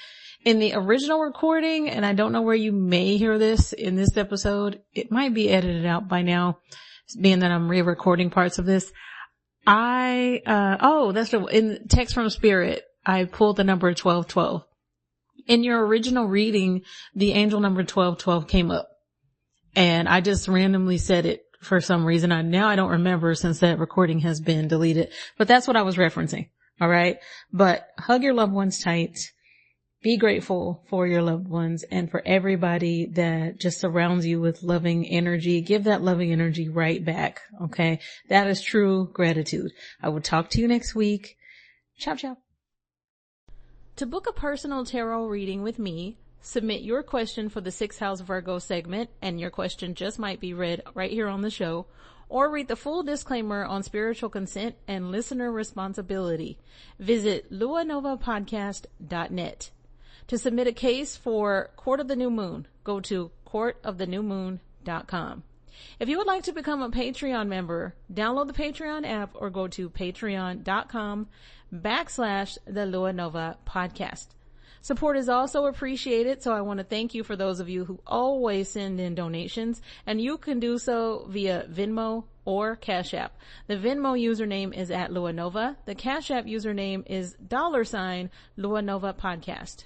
in the original recording, and I don't know where you may hear this in this episode, it might be edited out by now, being that I'm re-recording parts of this. In text from Spirit, I pulled the number 1212. In your original reading, the angel number 1212 came up. And I just randomly said it for some reason. I don't remember since that recording has been deleted, but that's what I was referencing. All right. But hug your loved ones tight. Be grateful for your loved ones and for everybody that just surrounds you with loving energy. Give that loving energy right back. Okay. That is true gratitude. I will talk to you next week. Ciao, ciao. To book a personal tarot reading with me, submit your question for the 6th House Virgo segment, and your question just might be read right here on the show. Or read the full disclaimer on spiritual consent and listener responsibility. Visit luanovapodcast.net. To submit a case for Court of the New Moon, go to courtofthenewmoon.com. If you would like to become a Patreon member, download the Patreon app or go to patreon.com/the Lua Nova podcast. Support is also appreciated, so I want to thank you for those of you who always send in donations, and you can do so via Venmo or Cash App. The Venmo username is @LuaNova. The Cash App username is $LuaNova Podcast.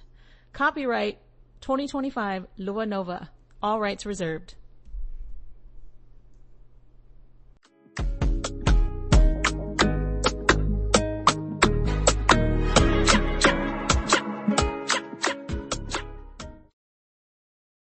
Copyright 2025 Lua Nova. All rights reserved.